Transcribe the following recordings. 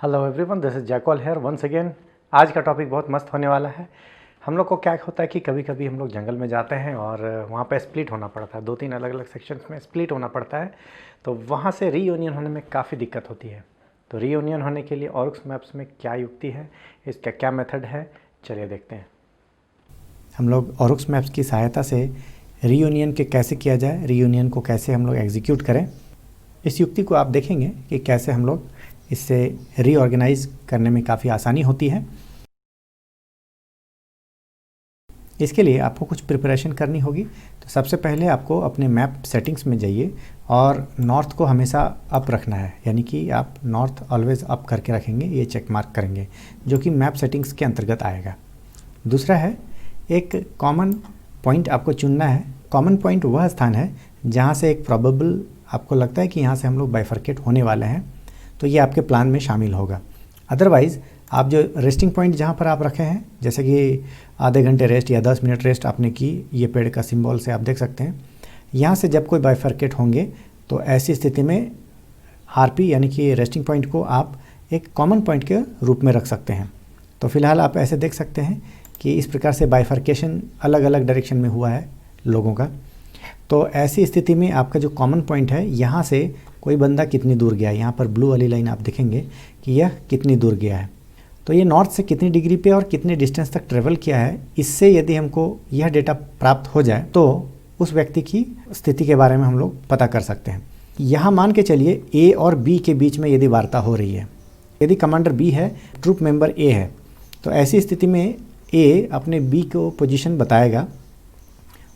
Hello everyone, this is Jackal here once again. आज का topic बहुत मस्त होने वाला है। हम लोग को क्या होता है कि कभी कभी हम लोग जंगल में जाते हैं और वहाँ पे स्प्लिट होना पड़ता है, 2-3 अलग अलग सेक्शंस में स्प्लिट होना पड़ता है। तो वहाँ से रीयूनियन होने में काफ़ी दिक्कत होती है। तो रीयूनियन होने के लिए ऑरिक्स मैप्स में क्या युक्ति है, इसका क्या मेथड है, चलिए देखते हैं। हम लोग ऑरिक्स मैप्स की सहायता से रीयूनियन के कैसे किया जाए, रीयूनियन को कैसे हम लोग एग्जीक्यूट करें, इस युक्ति को आप देखेंगे कि कैसे हम लोग इससे रीऑर्गेनाइज करने में काफ़ी आसानी होती है। इसके लिए आपको कुछ प्रिपरेशन करनी होगी। तो सबसे पहले आपको अपने मैप सेटिंग्स में जाइए और नॉर्थ को हमेशा अप रखना है, यानी कि आप नॉर्थ ऑलवेज अप करके रखेंगे, ये चेक मार्क करेंगे, जो कि मैप सेटिंग्स के अंतर्गत आएगा। दूसरा है, एक कॉमन पॉइंट आपको चुनना है। कॉमन पॉइंट वह स्थान है जहाँ से एक प्रोबेबल आपको लगता है कि यहाँ से हम लोग बाइफर्केट होने वाले हैं, तो ये आपके प्लान में शामिल होगा। अदरवाइज़ आप जो रेस्टिंग पॉइंट जहाँ पर आप रखे हैं, जैसे कि आधे घंटे रेस्ट या 10 मिनट रेस्ट आपने की, ये पेड़ का सिंबल से आप देख सकते हैं। यहाँ से जब कोई बाइफर्केट होंगे तो ऐसी स्थिति में आरपी यानी कि रेस्टिंग पॉइंट को आप एक कॉमन पॉइंट के रूप में रख सकते हैं। तो फिलहाल आप ऐसे देख सकते हैं कि इस प्रकार से बाइफर्केशन अलग अलग डायरेक्शन में हुआ है लोगों का। तो ऐसी स्थिति में आपका जो कॉमन पॉइंट है, यहाँ से कोई बंदा कितनी दूर गया है, यहाँ पर ब्लू वाली लाइन आप देखेंगे कि यह कितनी दूर गया है। तो ये नॉर्थ से कितनी डिग्री पे और कितने डिस्टेंस तक ट्रेवल किया है, इससे यदि हमको यह डेटा प्राप्त हो जाए तो उस व्यक्ति की स्थिति के बारे में हम लोग पता कर सकते हैं। यहाँ मान के चलिए ए और बी के बीच में यदि वार्ता हो रही है, यदि कमांडर बी है, ट्रूप मेंबर ए है, तो ऐसी स्थिति में ए अपने बी को पोजीशन बताएगा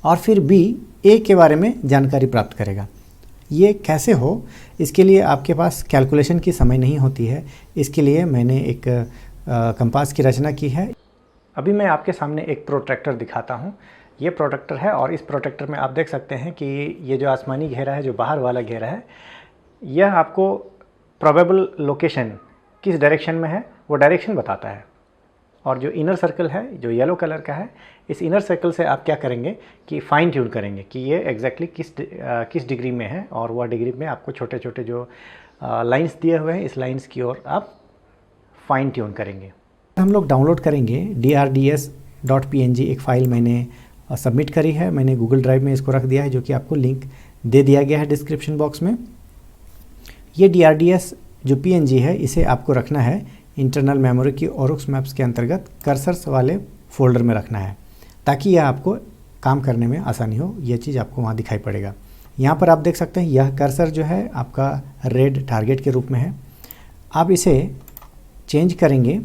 और फिर बी ए के बारे में जानकारी प्राप्त करेगा। ये कैसे हो, इसके लिए आपके पास कैलकुलेशन की समय नहीं होती है। इसके लिए मैंने एक कंपास की रचना की है। अभी मैं आपके सामने एक प्रोट्रैक्टर दिखाता हूँ। ये प्रोट्रैक्टर है और इस प्रोट्रैक्टर में आप देख सकते हैं कि ये जो आसमानी घेरा है, जो बाहर वाला घेरा है, यह आपको प्रोबेबल लोकेशन किस डायरेक्शन में है वो डायरेक्शन बताता है। और जो इनर सर्कल है, जो येलो कलर का है, इस इनर सर्कल से आप क्या करेंगे कि फाइन ट्यून करेंगे कि ये एग्जैक्टली किस डिग्री में है, और वह डिग्री में आपको छोटे छोटे जो लाइंस दिए हुए हैं, इस लाइंस की ओर आप फाइन ट्यून करेंगे। हम लोग डाउनलोड करेंगे drds.png, एक फ़ाइल मैंने सबमिट करी है, मैंने गूगल ड्राइव में इसको रख दिया है, जो कि आपको लिंक दे दिया गया है डिस्क्रिप्शन बॉक्स में। ये drds जो png है, इसे आपको रखना है इंटरनल मेमोरी की ऑरिक्स मैप्स के अंतर्गत कर्सर्स वाले फोल्डर में रखना है, ताकि यह आपको काम करने में आसानी हो। यह चीज़ आपको वहाँ दिखाई पड़ेगा। यहाँ पर आप देख सकते हैं यह कर्सर जो है आपका रेड टारगेट के रूप में है। आप इसे चेंज करेंगे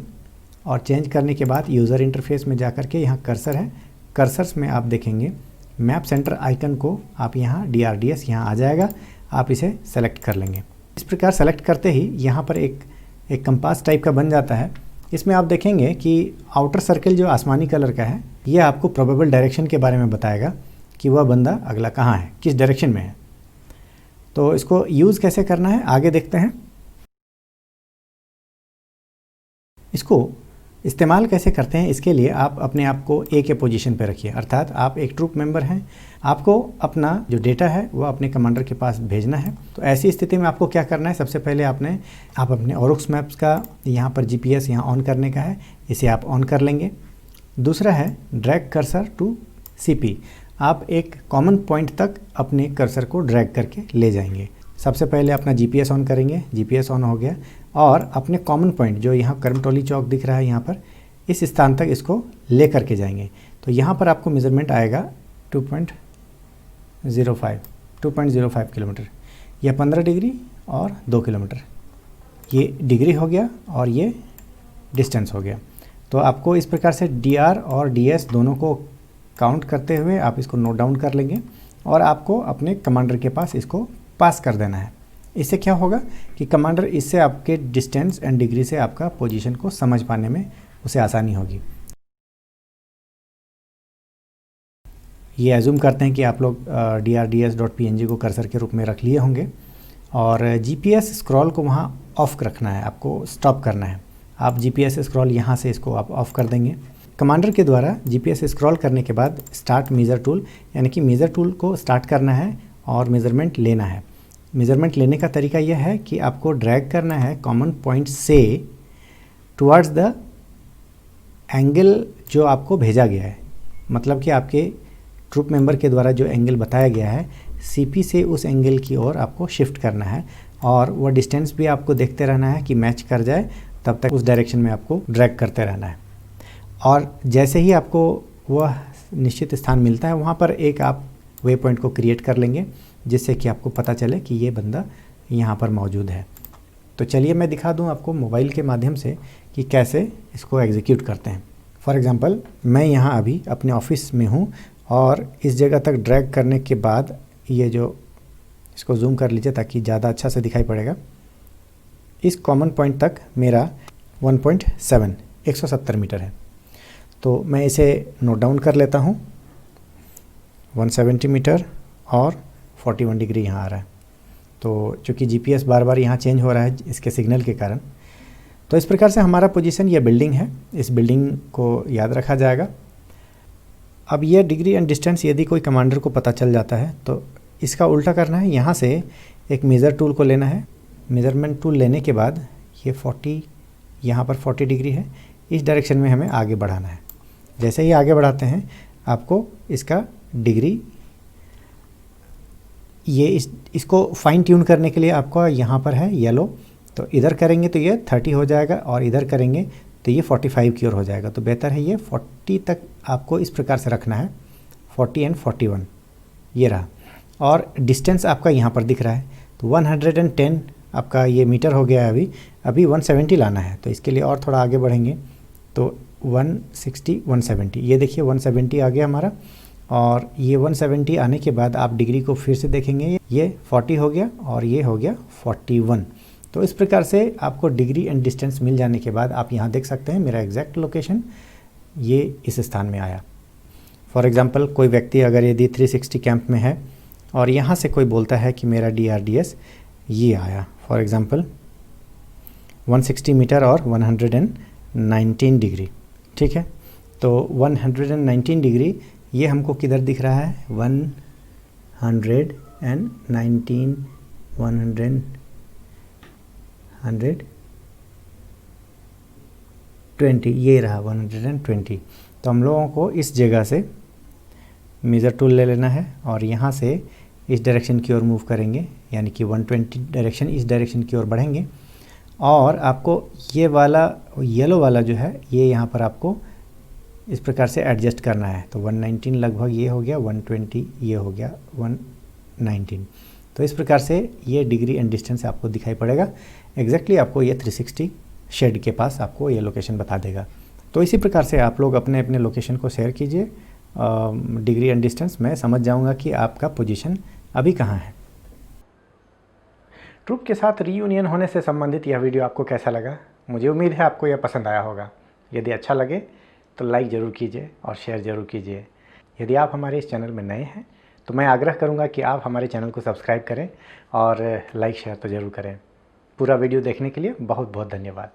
और चेंज करने के बाद यूज़र इंटरफेस में जाकर के यहाँ कर्सर है, कर्सर्स में आप देखेंगे मैप सेंटर आइकन को, आप यहाँ drds यहाँ आ जाएगा, आप इसे सेलेक्ट कर लेंगे। इस प्रकार सेलेक्ट करते ही यहाँ पर एक कंपास टाइप का बन जाता है। इसमें आप देखेंगे कि आउटर सर्कल जो आसमानी कलर का है, यह आपको प्रोबेबल डायरेक्शन के बारे में बताएगा कि वह बंदा अगला कहाँ है, किस डायरेक्शन में है। तो इसको यूज़ कैसे करना है आगे देखते हैं। इसको इस्तेमाल कैसे करते हैं, इसके लिए आप अपने आप को ए के पोजीशन पे रखिए, अर्थात आप एक ट्रूप मेंबर हैं, आपको अपना जो डेटा है वो अपने कमांडर के पास भेजना है। तो ऐसी स्थिति में आपको क्या करना है, सबसे पहले आप अपने ऑरिक्स मैप्स का यहाँ पर GPS यहाँ ऑन करने का है, इसे आप ऑन कर लेंगे। दूसरा है ड्रैग कर्सर टू CP, आप एक कॉमन पॉइंट तक अपने कर्सर को ड्रैग करके ले जाएंगे। सबसे पहले अपना GPS ऑन करेंगे, GPS ऑन हो गया, और अपने कॉमन पॉइंट जो यहाँ करमटोली चौक दिख रहा है, यहाँ पर इस स्थान तक इसको ले करके जाएंगे। तो यहाँ पर आपको मेज़रमेंट आएगा 2.05 किलोमीटर, यह 15 डिग्री और 2 किलोमीटर, ये डिग्री हो गया और ये डिस्टेंस हो गया। तो आपको इस प्रकार से DR और DS दोनों को काउंट करते हुए आप इसको नोट डाउन कर लेंगे और आपको अपने कमांडर के पास इसको पास कर देना है। इससे क्या होगा कि कमांडर इससे आपके डिस्टेंस एंड डिग्री से आपका पोजीशन को समझ पाने में उसे आसानी होगी। ये एज्यूम करते हैं कि आप लोग drds.png को कर्सर के रूप में रख लिए होंगे और GPS स्क्रॉल को वहाँ ऑफ रखना है, आपको स्टॉप करना है। आप GPS स्क्रॉल यहाँ से इसको आप ऑफ कर देंगे। कमांडर के द्वारा GPS स्क्रॉल करने के बाद स्टार्ट मेज़र टूल, यानी कि मेज़र टूल को स्टार्ट करना है और मेज़रमेंट लेना है। मेज़रमेंट लेने का तरीका यह है कि आपको ड्रैग करना है कॉमन पॉइंट से टुवर्ड्स द एंगल जो आपको भेजा गया है, मतलब कि आपके ट्रूप मेंबर के द्वारा जो एंगल बताया गया है सीपी से उस एंगल की ओर आपको शिफ्ट करना है और वो डिस्टेंस भी आपको देखते रहना है कि मैच कर जाए, तब तक उस डायरेक्शन में आपको ड्रैग करते रहना है। और जैसे ही आपको वह निश्चित स्थान मिलता है वहाँ पर एक आप वे पॉइंट को क्रिएट कर लेंगे जिससे कि आपको पता चले कि ये बंदा यहाँ पर मौजूद है। तो चलिए मैं दिखा दूँ आपको मोबाइल के माध्यम से कि कैसे इसको एग्जीक्यूट करते हैं। फॉर एग्ज़ाम्पल मैं यहाँ अभी अपने ऑफिस में हूँ और इस जगह तक ड्रैग करने के बाद ये जो, इसको जूम कर लीजिए ताकि ज़्यादा अच्छा से दिखाई पड़ेगा, इस कॉमन पॉइंट तक मेरा 170 मीटर है। तो मैं इसे नोट डाउन कर लेता हूँ। 170 मीटर और 41 डिग्री यहाँ आ रहा है। तो चूँकि जीपीएस बार बार यहाँ चेंज हो रहा है इसके सिग्नल के कारण, तो इस प्रकार से हमारा पोजीशन ये बिल्डिंग है, इस बिल्डिंग को याद रखा जाएगा। अब ये डिग्री एंड डिस्टेंस यदि कोई कमांडर को पता चल जाता है तो इसका उल्टा करना है, यहाँ से एक मेज़र टूल को लेना है। मेज़रमेंट टूल लेने के बाद ये 40, यहाँ पर 40 डिग्री है, इस डायरेक्शन में हमें आगे बढ़ाना है। जैसे ही आगे बढ़ाते हैं आपको इसका डिग्री, ये इसको फाइन ट्यून करने के लिए आपको यहाँ पर है येलो, तो इधर करेंगे तो ये 30 हो जाएगा और इधर करेंगे तो ये 45 की ओर हो जाएगा। तो बेहतर है ये 40 तक आपको इस प्रकार से रखना है, 40 एंड 41 ये रहा। और डिस्टेंस आपका यहाँ पर दिख रहा है, तो 110 आपका ये मीटर हो गया है। अभी 170 लाना है, तो इसके लिए और थोड़ा आगे बढ़ेंगे तो 160 170, ये देखिए 170 आ गया हमारा। और ये 170 आने के बाद आप डिग्री को फिर से देखेंगे, ये 40 हो गया और ये हो गया 41। तो इस प्रकार से आपको डिग्री एंड डिस्टेंस मिल जाने के बाद आप यहाँ देख सकते हैं मेरा एग्जैक्ट लोकेशन ये इस स्थान में आया। फॉर एग्ज़ाम्पल कोई व्यक्ति अगर यदि 360 कैंप में है और यहाँ से कोई बोलता है कि मेरा DRDS ये आया, फॉर एग्ज़ाम्पल 160 मीटर और 119 डिग्री, ठीक है। तो 119 डिग्री ये हमको किधर दिख रहा है, 119 120 ये रहा 120। तो हम लोगों को इस जगह से मेज़र टूल ले लेना है और यहाँ से इस डायरेक्शन की ओर मूव करेंगे, यानी कि 120 डायरेक्शन इस डायरेक्शन की ओर बढ़ेंगे। और आपको ये वाला येलो वाला जो है ये यहाँ पर आपको इस प्रकार से एडजस्ट करना है। तो 119 लगभग ये हो गया, 120 ये हो गया 119। तो इस प्रकार से ये डिग्री एंड डिस्टेंस आपको दिखाई पड़ेगा। एग्जैक्टली आपको ये 360 शेड के पास आपको ये लोकेशन बता देगा। तो इसी प्रकार से आप लोग अपने अपने लोकेशन को शेयर कीजिए, डिग्री एंड डिस्टेंस, मैं समझ जाऊंगा कि आपका पोजीशन अभी कहाँ है। ट्रूप के साथ रीयूनियन होने से संबंधित यह वीडियो आपको कैसा लगा? मुझे उम्मीद है आपको यह पसंद आया होगा। यदि अच्छा लगे तो लाइक ज़रूर कीजिए और शेयर ज़रूर कीजिए। यदि आप हमारे इस चैनल में नए हैं तो मैं आग्रह करूंगा कि आप हमारे चैनल को सब्सक्राइब करें और लाइक शेयर तो ज़रूर करें। पूरा वीडियो देखने के लिए बहुत बहुत धन्यवाद।